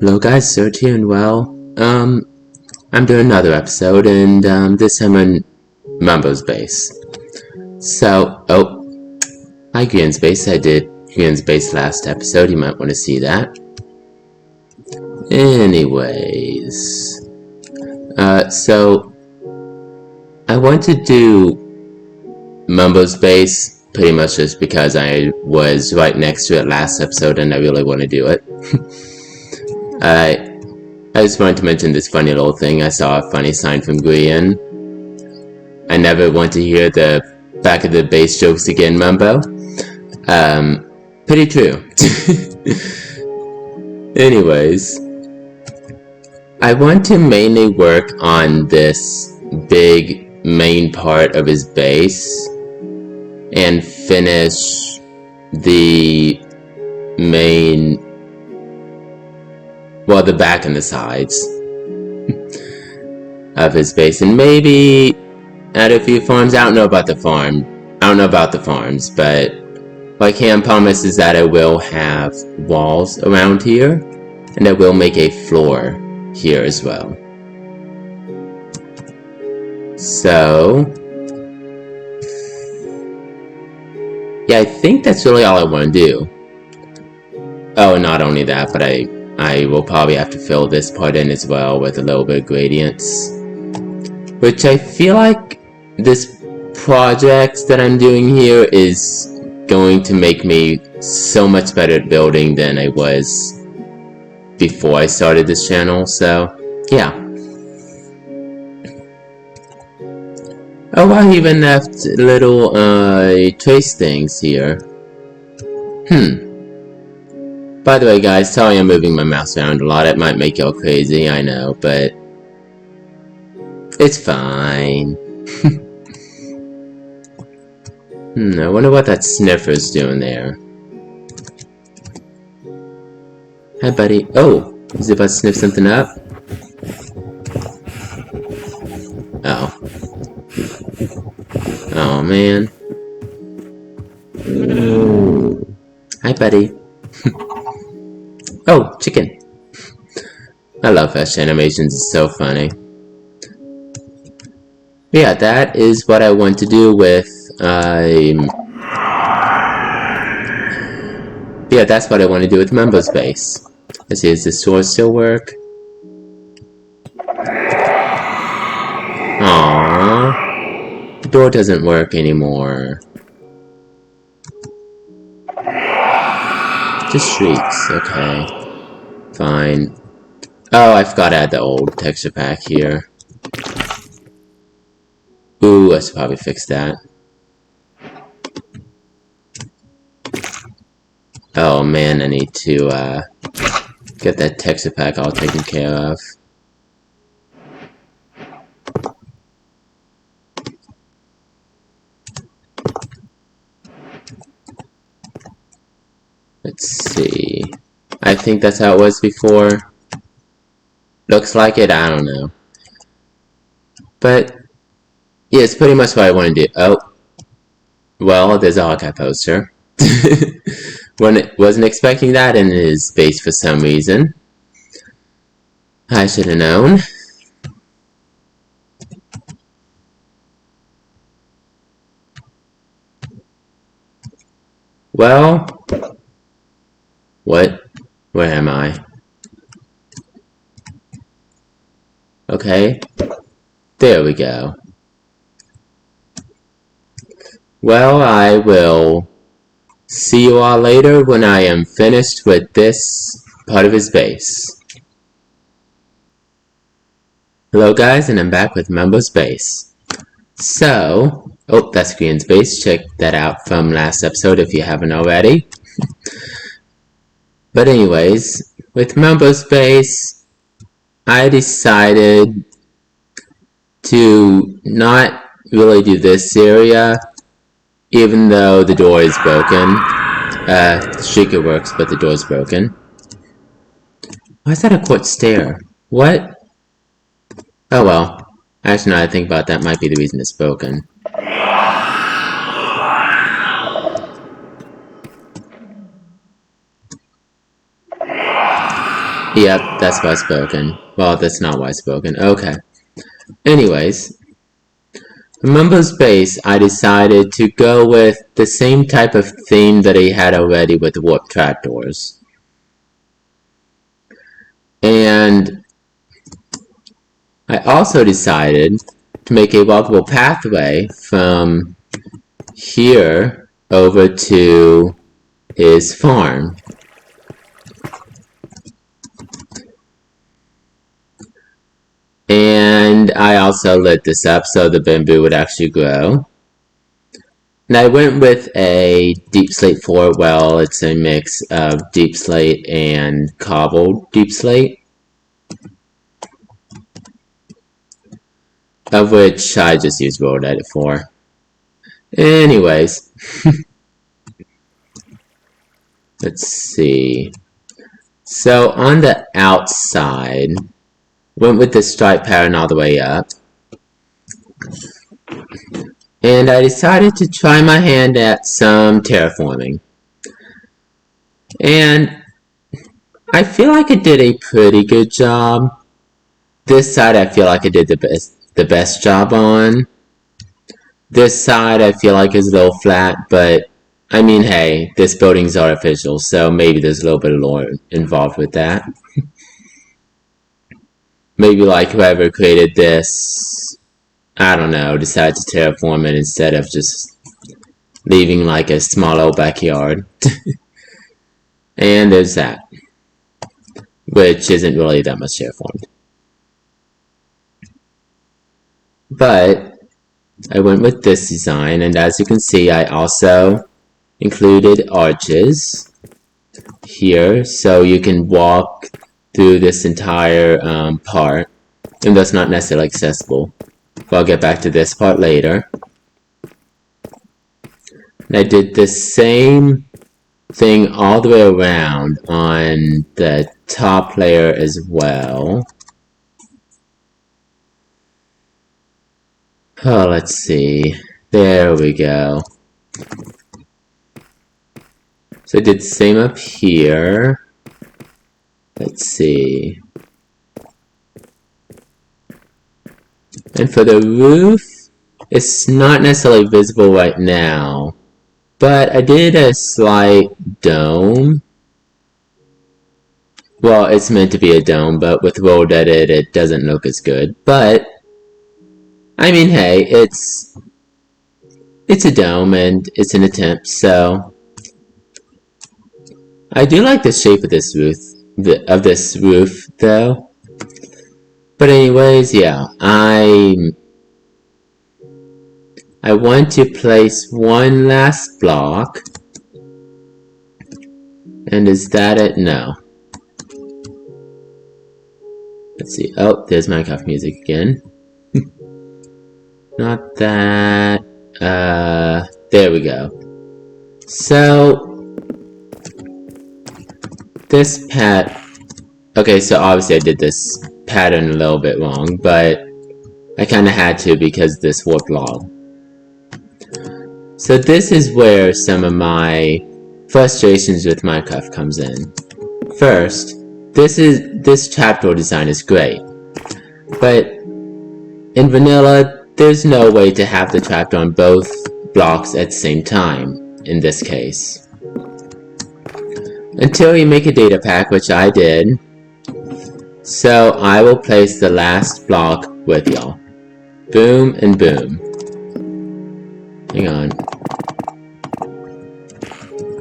Hello guys, Serge here, and I'm doing another episode, and this time on Mumbo's base. Hi Grian's base. I did Grian's base last episode, you might want to see that. Anyways, so I want to do Mumbo's base pretty much just because I was right next to it last episode and I really want to do it. I just wanted to mention this funny little thing. I saw a funny sign from Grian. I never want to hear the back of the base jokes again, Mumbo. Pretty true. Anyways, I want to mainly work on this big main part of his base and finish the main, well, the back and the sides of his base, and maybe add a few farms. I don't know about the farms, but what I can promise is that I will have walls around here, and I will make a floor here as well. So yeah, I think that's really all I want to do. Oh, not only that, but I will probably have to fill this part in as well with a little bit of gradients, which I feel like this project that I'm doing here is going to make me so much better at building than I was before I started this channel, so yeah. Oh, I even left little trace things here. By the way guys, sorry I'm moving my mouse around a lot. It might make y'all crazy, I know, but it's fine. I wonder what that sniffer's doing there. Hi buddy. Oh, is it about to sniff something up? Oh. Oh man. Hi buddy. Oh, chicken. I love fish animations, it's so funny. Yeah, that is what I want to do with yeah, that's what I want to do with Mumbo's base. Let's see, does the sword still work? Aww. The door doesn't work anymore. Just shrieks, okay. Fine. Oh, I forgot to add the old texture pack here. Ooh, I should probably fix that. Oh man, I need to get that texture pack all taken care of. Let's see. I think that's how it was before. Looks like it, I don't know. But yeah, it's pretty much what I want to do. Oh, well, there's a Hawkeye poster. Wasn't expecting that in his base for some reason. I should have known. Well, what? Where am I? Okay, there we go. Well, I will see you all later when I am finished with this part of his base. Hello guys, and I'm back with Mumbo's base. So, oh, that's Grian's base. Check that out from last episode if you haven't already. But anyways, with Mumbo's base, I decided to not really do this area, even though the door is broken. The streaker works, but the door is broken. Why is that a quartz stair? What? Oh well. Actually, now that I think about that, might be the reason it's broken. Yep, that's why spoken. Well, that's not why spoken. Okay. Anyways, for Mumbo's base, I decided to go with the same type of theme that I had already with the warp trapdoors. And I also decided to make a walkable pathway from here over to his farm. And I also lit this up so the bamboo would actually grow. And I went with a deep slate 4. Well, it's a mix of deep slate and cobbled deep slate, of which I just used World Edit for. Anyways, let's see. So on the outside, went with the stripe pattern all the way up. And I decided to try my hand at some terraforming. And I feel like I did a pretty good job. This side I feel like I did the best job on. This side I feel like is a little flat, but I mean, hey, this building's artificial, so maybe there's a little bit of lore involved with that. Maybe like whoever created this, I don't know, decided to terraform it instead of just leaving like a small old backyard. And there's that, which isn't really that much terraformed. But I went with this design, and as you can see, I also included arches here, so you can walk through this entire part, and that's not necessarily accessible. But I'll get back to this part later. And I did the same thing all the way around on the top layer as well. Oh, let's see. There we go. So I did the same up here. Let's see. And for the roof, it's not necessarily visible right now, but I did a slight dome. Well, it's meant to be a dome, but with World Edit, it doesn't look as good. But I mean, hey, it's a dome and it's an attempt, so I do like the shape of this roof, though. But anyways, yeah, I want to place one last block. And is that it? No. Let's see. Oh, there's Minecraft music again. Not that. There we go. So this okay, so obviously I did this pattern a little bit wrong, but I kind of had to because this warped log. So this is where some of my frustrations with Minecraft comes in. First, this trapdoor design is great, but in vanilla, there's no way to have the trapdoor on both blocks at the same time, in this case. Until you make a data pack, which I did. So I will place the last block with y'all. Boom and boom. Hang on.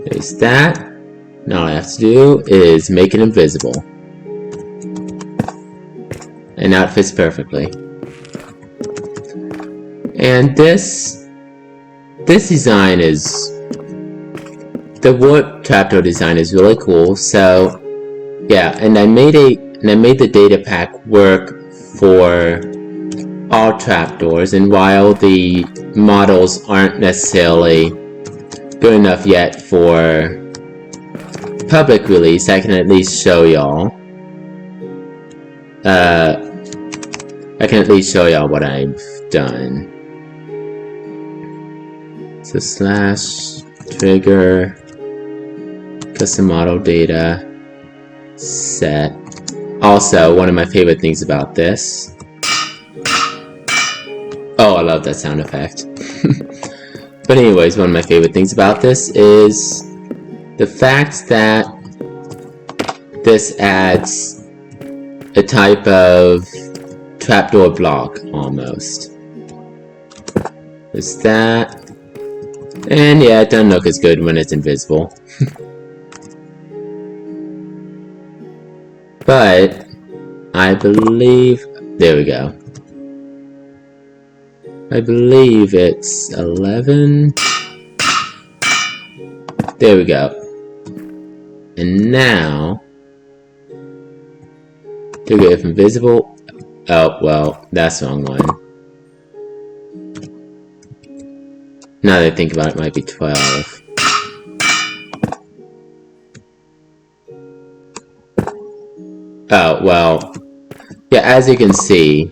There's that. Now all I have to do is make it invisible. And now it fits perfectly. And this design is, the warp trapdoor design is really cool. So yeah, and I made the data pack work for all trapdoors, and while the models aren't necessarily good enough yet for public release, I can at least show y'all. I can at least show y'all what I've done. So slash trigger custom model data set Also, one of my favorite things about this... Oh, I love that sound effect. But anyways, one of my favorite things about this is the fact that this adds a type of trapdoor block, almost. There's that. And yeah, it doesn't look as good when it's invisible. But I believe... There we go. I believe it's 11. There we go. And now... to get it invisible... Oh, well, that's the wrong one. Now that I think about it, it might be 12. Oh, well, yeah, as you can see,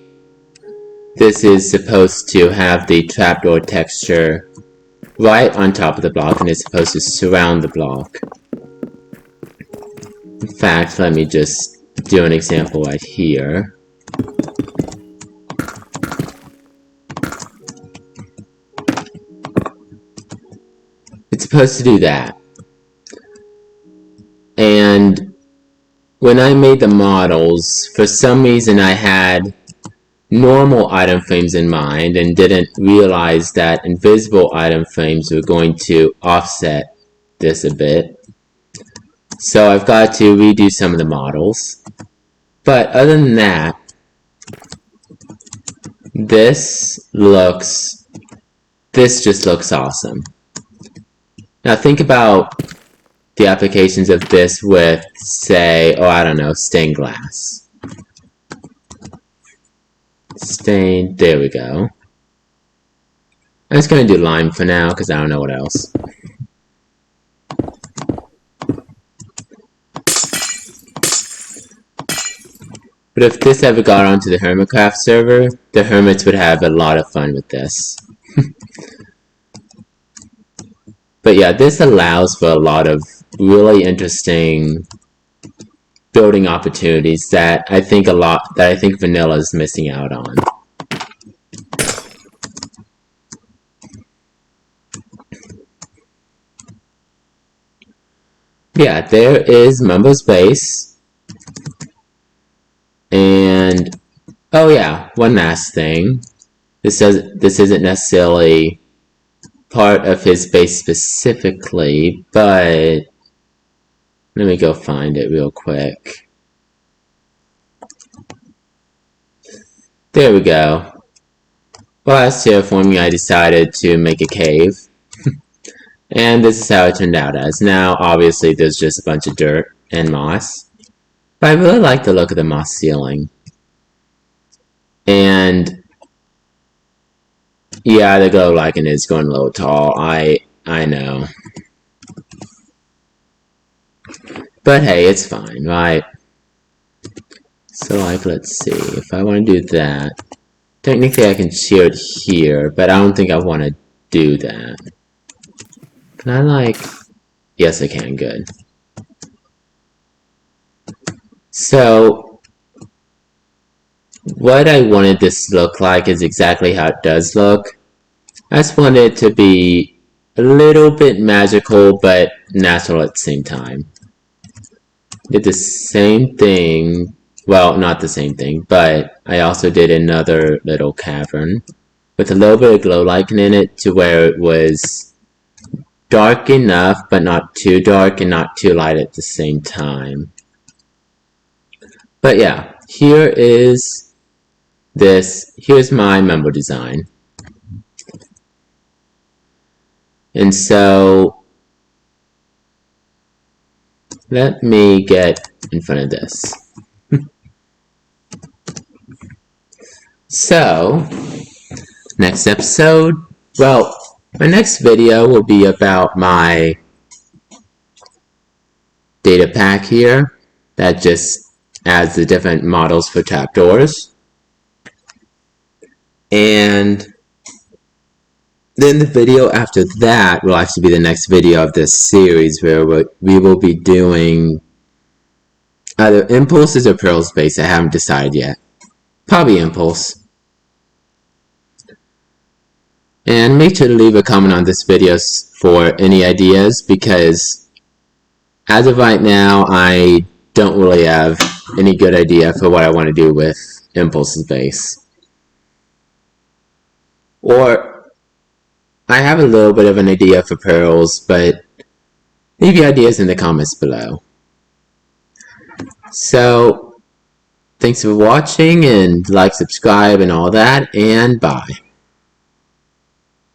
this is supposed to have the trapdoor texture right on top of the block, and it's supposed to surround the block. In fact, let me just do an example right here. It's supposed to do that. And when I made the models, for some reason I had normal item frames in mind and didn't realize that invisible item frames were going to offset this a bit. So I've got to redo some of the models. But other than that, this just looks awesome. Now think about the applications of this with, say, oh, I don't know, stained glass. Stained, there we go. I'm just going to do lime for now because I don't know what else. But if this ever got onto the Hermitcraft server, the Hermits would have a lot of fun with this. But yeah, this allows for a lot of really interesting building opportunities that I think vanilla is missing out on. Yeah, there is Mumbo's base. And oh yeah, one last thing. This isn't necessarily part of his base specifically, but let me go find it real quick. There we go. Well, as terraforming, I decided to make a cave. And this is how it turned out as. Now, obviously, there's just a bunch of dirt and moss. But I really like the look of the moss ceiling. And yeah, the glow lichen is going a little tall. I know. But hey, it's fine, right? So like, let's see. If I want to do that, technically I can shear it here, but I don't think I want to do that. Can I like... Yes, I can. Good. So what I wanted this to look like is exactly how it does look. I just wanted it to be a little bit magical, but natural at the same time. Did the same thing, well, not the same thing, but I also did another little cavern with a little bit of glow lichen in it to where it was dark enough, but not too dark and not too light at the same time. But yeah, here's my Mumbo design. And so let me get in front of this. So, next episode, well, my next video will be about my data pack here that just adds the different models for trapdoors. And then the video after that will actually be the next video of this series where we will be doing Either Impulses or Pearls base, I haven't decided yet. Probably Impulse. And make sure to leave a comment on this video for any ideas, because as of right now, I don't really have any good idea for what I want to do with Impulse's base. Or, I have a little bit of an idea for Pearls, but leave your ideas in the comments below. So, thanks for watching, and like, subscribe, and all that, and bye.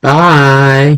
Bye!